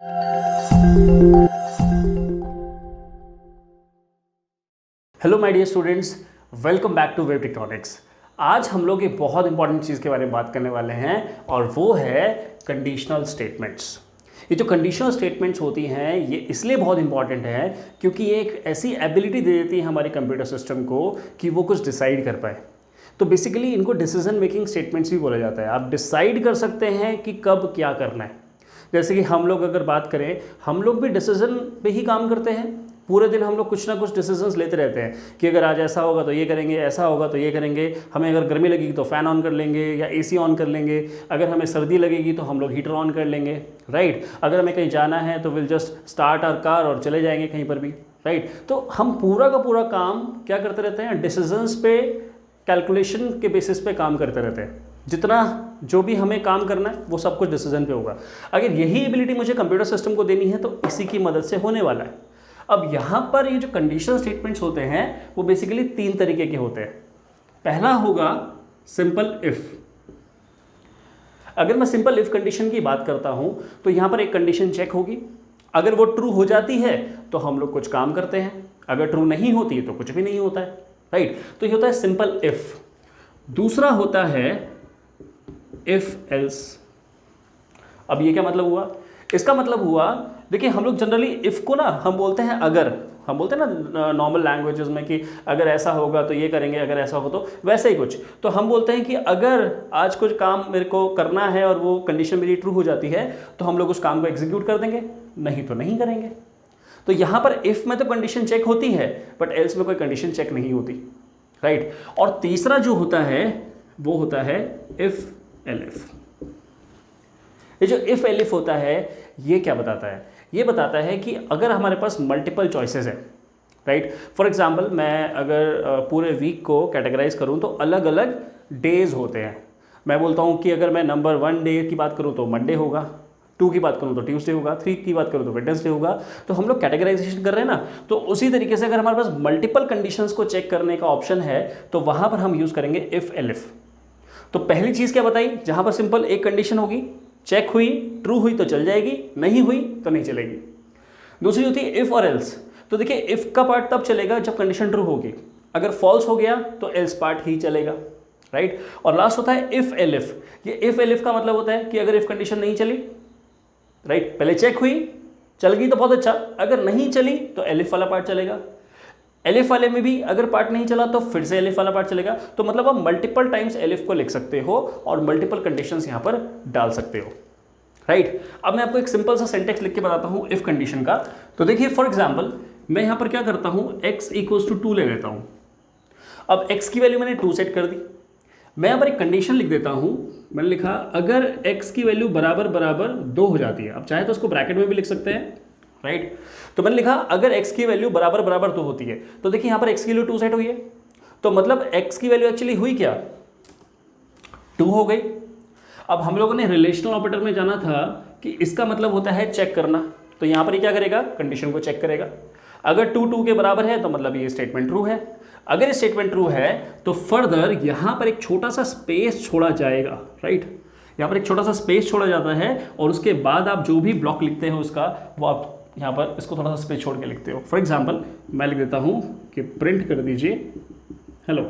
Hello my dear students, welcome back to Web Tektronix. आज हम लोग एक बहुत इंपॉर्टेंट चीज़ के बारे में बात करने वाले हैं और वो है कंडीशनल स्टेटमेंट्स। ये जो कंडीशनल स्टेटमेंट्स होती हैं ये इसलिए बहुत इंपॉर्टेंट है क्योंकि ये एक ऐसी एबिलिटी दे देती है हमारे कंप्यूटर सिस्टम को कि वो कुछ डिसाइड कर पाए। तो बेसिकली इनको डिसीजन मेकिंग स्टेटमेंट्स भी बोला जाता है। आप डिसाइड कर सकते हैं कि कब क्या करना है। जैसे कि हम लोग अगर बात करें, हम लोग भी डिसीजन पे ही काम करते हैं। पूरे दिन हम लोग कुछ ना कुछ डिसीजंस लेते रहते हैं कि अगर आज ऐसा होगा तो ये करेंगे, ऐसा होगा तो ये करेंगे। हमें अगर गर्मी लगेगी तो फ़ैन ऑन कर लेंगे या एसी ऑन कर लेंगे। अगर हमें सर्दी लगेगी तो हम लोग हीटर ऑन कर लेंगे, राइट। अगर हमें कहीं जाना है तो will just start our car और चले जाएंगे कहीं पर भी, राइट। तो हम पूरा का पूरा काम क्या करते रहते हैं, डिसीजंस पे, कैलकुलेशन के बेसिस पे काम करते रहते हैं। जितना जो भी हमें काम करना है वो सब कुछ डिसीजन पे होगा। अगर यही एबिलिटी मुझे कंप्यूटर सिस्टम को देनी है तो इसी की मदद से होने वाला है। अब यहाँ पर ये जो कंडीशनल स्टेटमेंट्स होते हैं वो बेसिकली 3 तरीके के होते हैं। पहला होगा सिंपल इफ़। अगर मैं सिंपल इफ़ कंडीशन की बात करता हूँ तो यहाँ पर एक कंडीशन चेक होगी। अगर वो ट्रू हो जाती है तो हम लोग कुछ काम करते हैं, अगर ट्रू नहीं होती है तो कुछ भी नहीं होता है, राइट। तो ये होता है सिंपल इफ़। दूसरा होता है इफ एल्स। अब ये क्या मतलब हुआ? इसका मतलब हुआ, देखिए हम लोग जनरली इफ़ को ना हम बोलते हैं अगर, हम बोलते हैं ना नॉर्मल लैंग्वेजेस में कि अगर ऐसा होगा तो ये करेंगे, अगर ऐसा हो तो वैसे ही कुछ। तो हम बोलते हैं कि अगर आज कुछ काम मेरे को करना है और वो कंडीशन मेरी ट्रू हो जाती है तो हम लोग उस काम को एग्जीक्यूट कर देंगे, नहीं तो नहीं करेंगे। तो यहाँ पर इफ़ में तो कंडीशन चेक होती है बट एल्स में कोई कंडीशन चेक नहीं होती, राइट। और तीसरा जो होता है वो होता है इफ़ एलिफ। ये जो इफ़ एलिफ होता है ये क्या बताता है? ये बताता है कि अगर हमारे पास मल्टीपल चॉइसेस है, राइट। फॉर एग्जांपल मैं अगर पूरे वीक को कैटेगराइज करूं तो अलग अलग डेज होते हैं। मैं बोलता हूं कि अगर मैं नंबर 1 डे की बात करूं तो मंडे होगा, 2 की बात करूं तो ट्यूसडे होगा, 3 की बात करूं तो वेडनेसडे होगा। तो हम लोग कैटेगराइजेशन कर रहे हैं ना, तो उसी तरीके से अगर हमारे पास मल्टीपल कंडीशंस को चेक करने का ऑप्शन है तो वहां पर हम यूज़ करेंगे इफ़ एलिफ। तो पहली चीज़ क्या बताई, जहां पर सिंपल एक कंडीशन होगी, चेक हुई, ट्रू हुई तो चल जाएगी, नहीं हुई तो नहीं चलेगी। दूसरी होती है इफ़ और एल्स। तो देखिए इफ़ का पार्ट तब चलेगा जब कंडीशन ट्रू होगी, अगर फॉल्स हो गया तो एल्स पार्ट ही चलेगा, राइट। और लास्ट होता है इफ़ एलिफ। ये इफ़ एलिफ का मतलब होता है कि अगर इफ़ कंडीशन नहीं चली, राइट, पहले चेक हुई, चल गई तो बहुत अच्छा, अगर नहीं चली तो एलिफ वाला पार्ट चलेगा। एलिफ वाले में भी अगर पार्ट नहीं चला तो फिर से एलिफ वाला पार्ट चलेगा। तो मतलब आप मल्टीपल टाइम्स एलिफ को लिख सकते हो और मल्टीपल कंडीशंस यहाँ पर डाल सकते हो, राइट। अब मैं आपको एक सिंपल सा सेंटेक्स लिख के बताता हूँ इफ कंडीशन का। तो देखिए फॉर एग्जांपल मैं यहाँ पर क्या करता हूँ, x = 2 ले लेता हूँ। अब x की वैल्यू मैंने 2 सेट कर दी। मैं यहाँ पर एक कंडीशन लिख देता हूँ। मैंने लिखा अगर x की वैल्यू बराबर बराबर 2 हो जाती है। अब चाहे तो उसको ब्रैकेट में भी लिख सकते हैं, राइट। तो मैंने लिखा अगर x की वैल्यू बराबर बराबर 2 होती है। तो देखिए यहाँ पर x की वैल्यू 2 सेट हुई है, तो मतलब x की वैल्यू एक्चुअली हुई क्या, 2 हो गई। अब हम लोगों ने रिलेशनल ऑपरेटर में जाना था कि इसका मतलब होता है चेक करना। तो यहाँ पर ये क्या करेगा, कंडीशन को चेक करेगा। अगर 2 के बराबर है तो मतलब ये स्टेटमेंट ट्रू है। अगर ये स्टेटमेंट ट्रू है तो फर्दर यहाँ पर एक छोटा सा स्पेस छोड़ा जाएगा, राइट। यहाँ पर एक छोटा सा स्पेस छोड़ा जाता है और उसके बाद आप जो भी ब्लॉक लिखते हो उसका, वो आप यहाँ पर इसको थोड़ा सा स्पेस छोड़ के लिखते हो। फॉर एग्जाम्पल मैं लिख देता हूँ कि प्रिंट कर दीजिए हेलो,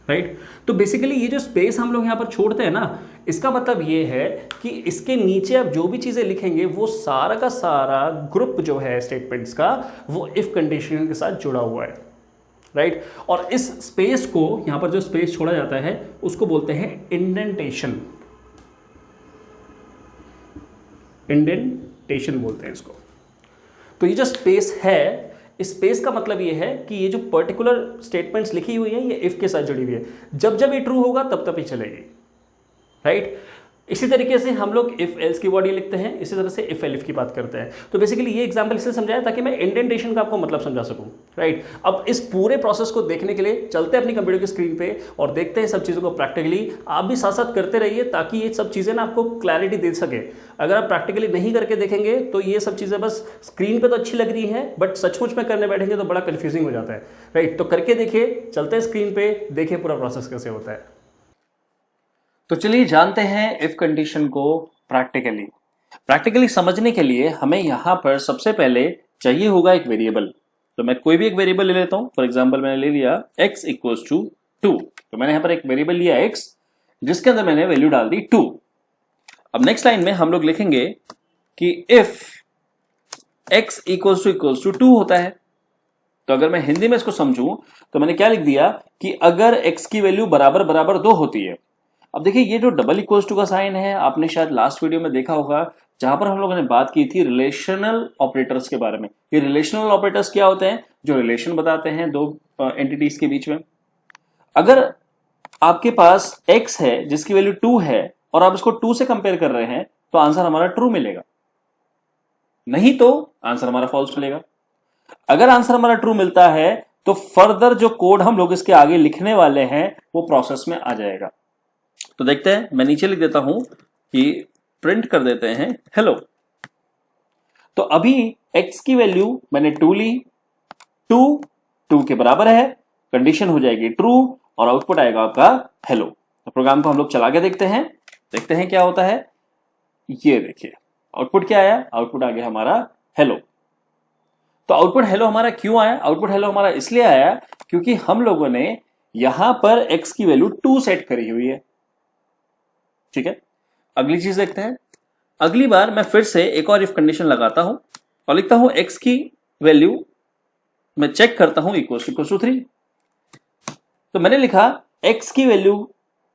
राइट। तो बेसिकली ये जो स्पेस हम लोग यहाँ पर छोड़ते हैं ना, इसका मतलब ये है कि इसके नीचे आप जो भी चीज़ें लिखेंगे वो सारा का सारा ग्रुप जो है स्टेटमेंट्स का वो इफ़ कंडीशन के साथ जुड़ा हुआ है, राइट। और इस स्पेस को, यहाँ पर जो स्पेस छोड़ा जाता है उसको बोलते हैं इंडेंटेशन। इंडेंटेशन बोलते हैं इसको। तो ये जो स्पेस है, इस स्पेस का मतलब ये है कि ये जो पर्टिकुलर स्टेटमेंट्स लिखी हुई है ये इफ के साथ जुड़ी हुई है। जब जब ये ट्रू होगा तब तब ही चलेगी, राइट। इसी तरीके से हम लोग इफ एल्स की बॉडी लिखते हैं, इसी तरह से इफ एलिफ की बात करते हैं। तो बेसिकली ये एग्जांपल इससे समझाया ताकि मैं इंडेंटेशन का आपको मतलब समझा सकूं, राइट। अब इस पूरे प्रोसेस को देखने के लिए चलते हैं अपनी कंप्यूटर की स्क्रीन पे और देखते हैं सब चीज़ों को प्रैक्टिकली। आप भी साथ साथ करते रहिए ताकि ये सब चीज़ें ना आपको क्लैरिटी दे सके। अगर आप प्रैक्टिकली नहीं करके देखेंगे तो ये सब चीज़ें बस स्क्रीन पर तो अच्छी लग रही हैं बट सचमुच में करने बैठेंगे तो बड़ा कन्फ्यूजिंग हो जाता है, राइट। तो करके देखिए, चलते हैं स्क्रीन पर, देखिए पूरा प्रोसेस कैसे होता है। तो चलिए जानते हैं इफ कंडीशन को प्रैक्टिकली। प्रैक्टिकली समझने के लिए हमें यहां पर सबसे पहले चाहिए होगा एक वेरिएबल। तो मैं कोई भी एक वेरिएबल ले लेता हूं। फॉर एग्जांपल मैंने ले लिया x इक्वल्स टू 2। तो मैंने यहां पर एक वेरिएबल लिया x, जिसके अंदर मैंने वैल्यू डाल दी 2। अब नेक्स्ट लाइन में हम लोग लिखेंगे कि इफ x इक्वल्स टू 2 होता है। तो अगर मैं हिंदी में इसको समझूं तो मैंने क्या लिख दिया कि अगर x की वैल्यू बराबर बराबर 2 होती है। अब देखिए ये जो डबल इक्वल्स टू का साइन है, आपने शायद लास्ट वीडियो में देखा होगा जहां पर हम लोगों ने बात की थी रिलेशनल ऑपरेटर्स के बारे में। ये रिलेशनल ऑपरेटर्स क्या होते हैं? जो रिलेशन बताते हैं दो एंटिटीज के बीच में। अगर आपके पास x है जिसकी वैल्यू 2 है और आप इसको 2 से कंपेयर कर रहे हैं तो आंसर हमारा ट्रू मिलेगा, नहीं तो आंसर हमारा फॉल्स मिलेगा। अगर आंसर हमारा ट्रू मिलता है तो फर्दर जो कोड हम लोग इसके आगे लिखने वाले हैं वो प्रोसेस में आ जाएगा। तो देखते हैं, मैं नीचे लिख देता हूं कि प्रिंट कर देते हैं हेलो। तो अभी x की वैल्यू मैंने 2 ली, 2 के बराबर है, कंडीशन हो जाएगी ट्रू और आउटपुट आएगा आपका हेलो। तो प्रोग्राम को हम लोग चला के देखते हैं क्या होता है। ये देखिए आउटपुट क्या आया, आउटपुट आ गया हमारा हेलो। तो आउटपुट हेलो हमारा क्यों आया? आउटपुट हेलो हमारा इसलिए आया क्योंकि हम लोगों ने यहां पर x की वैल्यू 2 सेट करी हुई है। ठीक है, अगली चीज देखते हैं। अगली बार मैं फिर से एक और इफ कंडीशन लगाता हूं और लिखता हूं x की वैल्यू मैं चेक करता हूं इक्वल्स टू 3। तो मैंने लिखा x की वैल्यू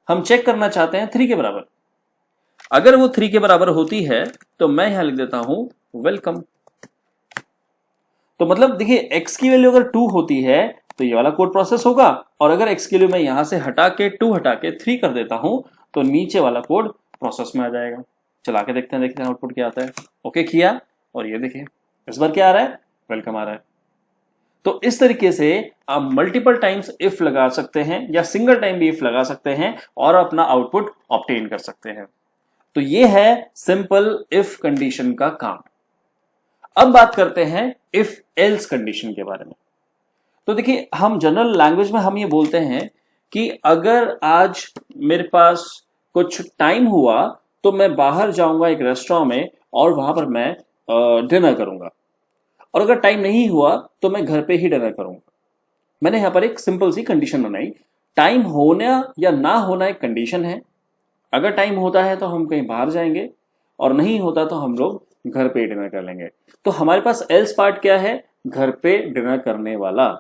हम चेक करना चाहते हैं 3 के बराबर। अगर वो 3 के बराबर होती है तो मैं यहां लिख देता हूं वेलकम। तो मतलब देखिए x की वैल्यू अगर 2 होती है तो ये वाला कोड प्रोसेस होगा, और अगर x की वैल्यू मैं यहां से हटा के 2 हटा के 3 कर देता हूं तो नीचे वाला कोड प्रोसेस में आ जाएगा। चला के देखते हैं आउटपुट क्या आता है। ओके किया और ये देखिए इस बार क्या आ रहा है, वेलकम आ रहा है। तो इस तरीके से आप मल्टीपल टाइम्स इफ लगा सकते हैं या सिंगल टाइम भी इफ लगा सकते हैं और अपना आउटपुट ऑब्टेन कर सकते हैं। तो ये है सिंपल इफ कंडीशन का काम। अब बात करते हैं इफ एल्स कंडीशन के बारे में। तो देखिए हम जनरल लैंग्वेज में हम ये बोलते हैं कि अगर आज मेरे पास कुछ टाइम हुआ तो मैं बाहर जाऊंगा एक रेस्टोरेंट में और वहां पर मैं डिनर करूंगा, और अगर टाइम नहीं हुआ तो मैं घर पे ही डिनर करूंगा। मैंने यहां पर एक सिंपल सी कंडीशन बनाई। टाइम होना या ना होना एक कंडीशन है। अगर टाइम होता है तो हम कहीं बाहर जाएंगे और नहीं होता तो हम लोग घर पे डिनर कर लेंगे। तो हमारे पास एल्स पार्ट क्या है, घर पे डिनर करने वाला।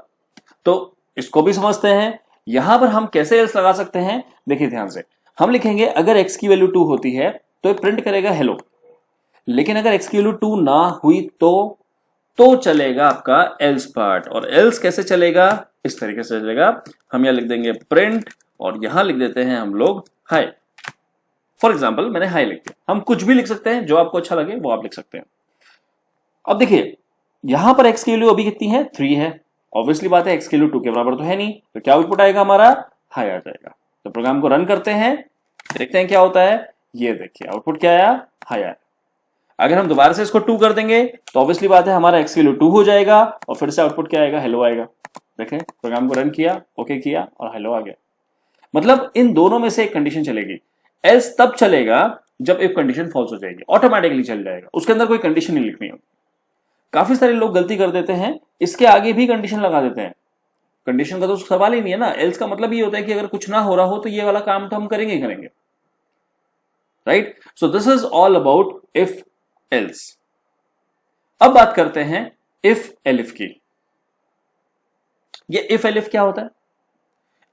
तो इसको भी समझते हैं। यहां पर हम कैसे एल्स लगा सकते हैं, देखिए ध्यान से। हम लिखेंगे अगर x की वैल्यू 2 होती है तो ये प्रिंट करेगा हेलो, लेकिन अगर x की वैल्यू 2 ना हुई तो चलेगा आपका एल्स पार्ट। और एल्स कैसे चलेगा, इस तरीके से चलेगा। हम यहां लिख देंगे प्रिंट और यहां लिख देते हैं हम लोग हाय। फॉर एग्जाम्पल मैंने हाई लिख दिया। हम कुछ भी लिख सकते हैं, जो आपको अच्छा लगे वो आप लिख सकते हैं। अब देखिए यहां पर x की वैल्यू अभी कितनी है, 3 है। ऑब्वियसली बात है x की वैल्यू 2 के बराबर तो है नहीं, तो क्या आउटपुट आएगा हमारा, हाई आ जाएगा। तो प्रोग्राम को रन करते हैं, देखते हैं क्या होता है। ये देखिए आउटपुट क्या आया, हाई आया। अगर हम दोबारा से इसको 2 कर देंगे तो ऑब्वियसली बात है हमारा x की वैल्यू 2 हो जाएगा और फिर से आउटपुट क्या आएगा, हेलो आएगा। देखें प्रोग्राम को रन किया, ओके किया और हेलो आ गया। मतलब इन दोनों में से एक कंडीशन चलेगी। एल्स तब चलेगा जब इफ कंडीशन फॉल्स हो जाएगी, ऑटोमेटिकली चल जाएगा, उसके अंदर कोई कंडीशन नहीं लिखनी होगी। काफी सारे लोग गलती कर देते हैं, इसके आगे भी कंडीशन लगा देते हैं। कंडीशन का तो सवाल ही नहीं है ना। एल्स का मतलब ये होता है कि अगर कुछ ना हो रहा हो तो ये वाला काम तो हम करेंगे ही करेंगे, right. So this is all about if else. अब बात करते हैं इफ एलिफ की। ये इफ एलिफ क्या होता है?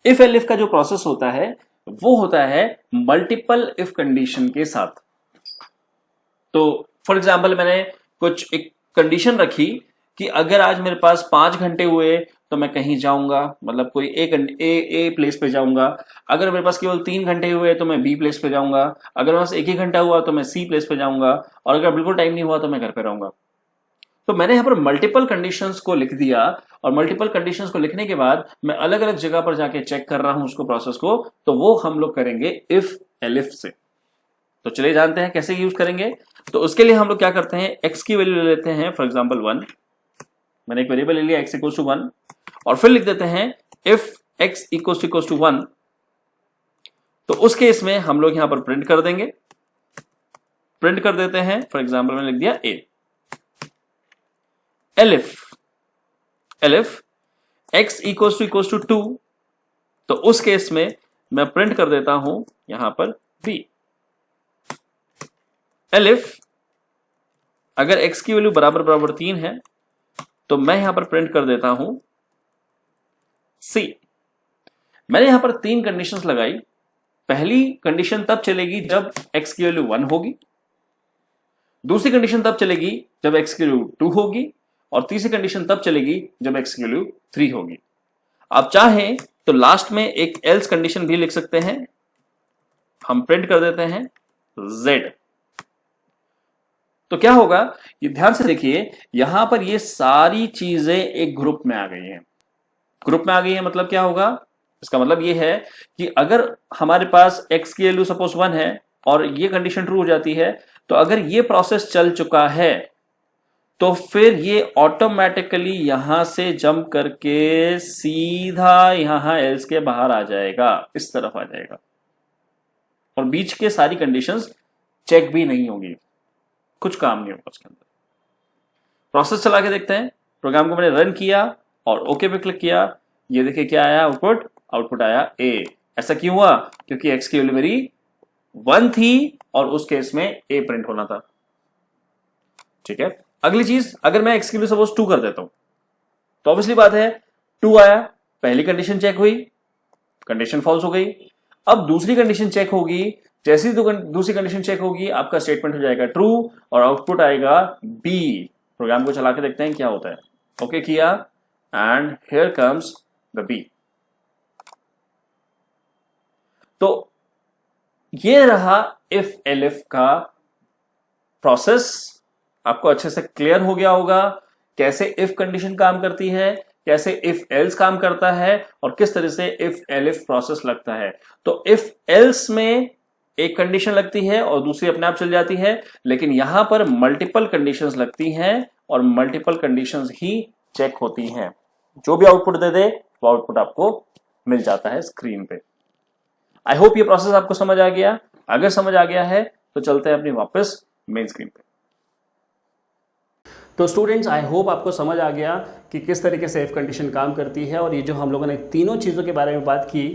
इफ एलिफ का जो प्रोसेस होता है वो होता है मल्टीपल इफ कंडीशन के साथ। तो फॉर एग्जाम्पल मैंने कुछ एक कंडीशन रखी कि अगर आज मेरे पास 5 घंटे हुए तो मैं कहीं जाऊंगा, मतलब कोई ए प्लेस पे जाऊंगा। अगर मेरे पास केवल 3 घंटे हुए तो मैं बी प्लेस पे जाऊंगा। अगर मेरे पास 1 ही घंटा हुआ तो मैं सी प्लेस पे जाऊंगा, और अगर बिल्कुल टाइम नहीं हुआ तो मैं घर पे रहूंगा। तो मैंने यहां पर मल्टीपल कंडीशंस को लिख दिया, और मल्टीपल कंडीशंस को लिखने के बाद मैं अलग अलग जगह पर जाके चेक कर रहा हूं उसको, प्रोसेस को। तो वो हम लोग करेंगे इफ एलिफ से। तो चलिए जानते हैं कैसे यूज करेंगे। तो उसके लिए हम लोग क्या करते हैं, x की वैल्यू ले लेते हैं, फॉर एग्जांपल 1। मैंने एक वेरिएबल ले लिया x इक्वल्स टू 1, और फिर लिख देते हैं इफ x इक्वल्स टू 1। तो उस केस में हम लोग यहां पर प्रिंट कर देंगे प्रिंट कर देते हैं। फॉर एग्जाम्पल मैंने लिख दिया ए। एलिफ x इक्वल्स टू 2, तो उस केस में मैं प्रिंट कर देता हूं यहां पर b। एलिफ अगर x की वैल्यू बराबर बराबर 3 है तो मैं यहां पर प्रिंट कर देता हूं c। मैंने यहां पर 3 कंडीशंस लगाई। पहली कंडीशन तब चलेगी जब x की वैल्यू 1 होगी, दूसरी कंडीशन तब चलेगी जब x की वैल्यू 2 होगी, और तीसरी कंडीशन तब चलेगी जब x की वैल्यू 3 होगी। आप चाहें तो लास्ट में एक एल्स कंडीशन भी लिख सकते हैं। हम प्रिंट कर देते हैं z। तो क्या होगा, ये ध्यान से देखिए, यहां पर ये सारी चीजें एक ग्रुप में आ गई हैं। ग्रुप में आ गई है मतलब क्या होगा, इसका मतलब ये है कि अगर हमारे पास x की वैल्यू सपोज 1 है और ये कंडीशन ट्रू हो जाती है, तो अगर ये प्रोसेस चल चुका है तो फिर ये ऑटोमेटिकली यहां से जंप करके सीधा यहां एल्स के बाहर आ जाएगा, इस तरफ आ जाएगा, और बीच के सारी कंडीशंस चेक भी नहीं होगी, कुछ काम नहीं होगा उसके अंदर। प्रोसेस चला के देखते हैं। प्रोग्राम को मैंने रन किया और ओके पे क्लिक किया। ये देखिए क्या आया आउटपुट आया ए। ऐसा क्यों हुआ, क्योंकि एक्स की वैल्यू मेरी 1 थी और उस केस में ए प्रिंट होना था। ठीक है, अगली चीज, अगर मैं एक्स की वैल्यू सपोज 2 कर देता हूं तो ऑब्वियसली बात है 2 आया, पहली कंडीशन चेक हुई, कंडीशन फॉल्स हो गई। अब दूसरी कंडीशन चेक होगी, जैसी दूसरी कंडीशन चेक होगी आपका स्टेटमेंट हो जाएगा ट्रू और आउटपुट आएगा बी। प्रोग्राम को चला के देखते हैं क्या होता है। ओके किया and here comes the bee. तो ये रहा इफ एलिफ का प्रोसेस। आपको अच्छे से क्लियर हो गया होगा कैसे इफ कंडीशन काम करती है, कैसे इफ एल्स काम करता है और किस तरह से इफ एलिफ प्रोसेस लगता है। तो इफ एल्स में एक कंडीशन लगती है और दूसरी अपने आप चल जाती है, लेकिन यहां पर मल्टीपल कंडीशंस लगती हैं और मल्टीपल कंडीशंस ही चेक होती हैं। जो भी आउटपुट दे दे वो आउटपुट आपको मिल जाता है स्क्रीन पे। आई होप ये प्रोसेस आपको समझ आ गया। अगर समझ आ गया है तो चलते हैं अपनी वापस मेन स्क्रीन पे। तो स्टूडेंट्स, आई होप आपको समझ आ गया कि किस तरीके से इफ कंडीशन काम करती है, और ये जो हम लोगों ने तीनों चीज़ों के बारे में बात की,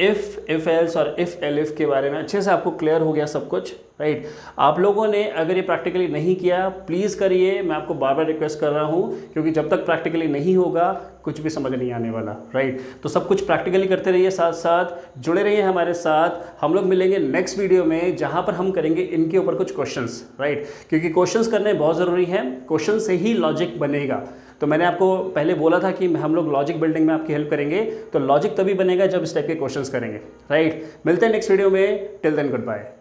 इफ एल्स और इफ एलिफ के बारे में, अच्छे से आपको क्लियर हो गया सब कुछ, राइट। आप लोगों ने अगर ये प्रैक्टिकली नहीं किया प्लीज़ करिए, मैं आपको बार बार रिक्वेस्ट कर रहा हूँ, क्योंकि जब तक प्रैक्टिकली नहीं होगा कुछ भी समझ नहीं आने वाला, राइट। तो सब कुछ प्रैक्टिकली करते रहिए, साथ साथ जुड़े रहिए हमारे साथ। हम लोग मिलेंगे नेक्स्ट वीडियो में जहाँ पर हम करेंगे इनके ऊपर कुछ क्वेश्चंस, राइट, क्योंकि क्वेश्चंस करने बहुत ज़रूरी हैं। क्वेश्चन से ही लॉजिक बनेगा। तो मैंने आपको पहले बोला था कि हम लोग लॉजिक बिल्डिंग में आपकी हेल्प करेंगे, तो लॉजिक तभी बनेगा जब इस टाइप के क्वेश्चंस करेंगे, राइट। मिलते हैं नेक्स्ट वीडियो में। Till then good bye.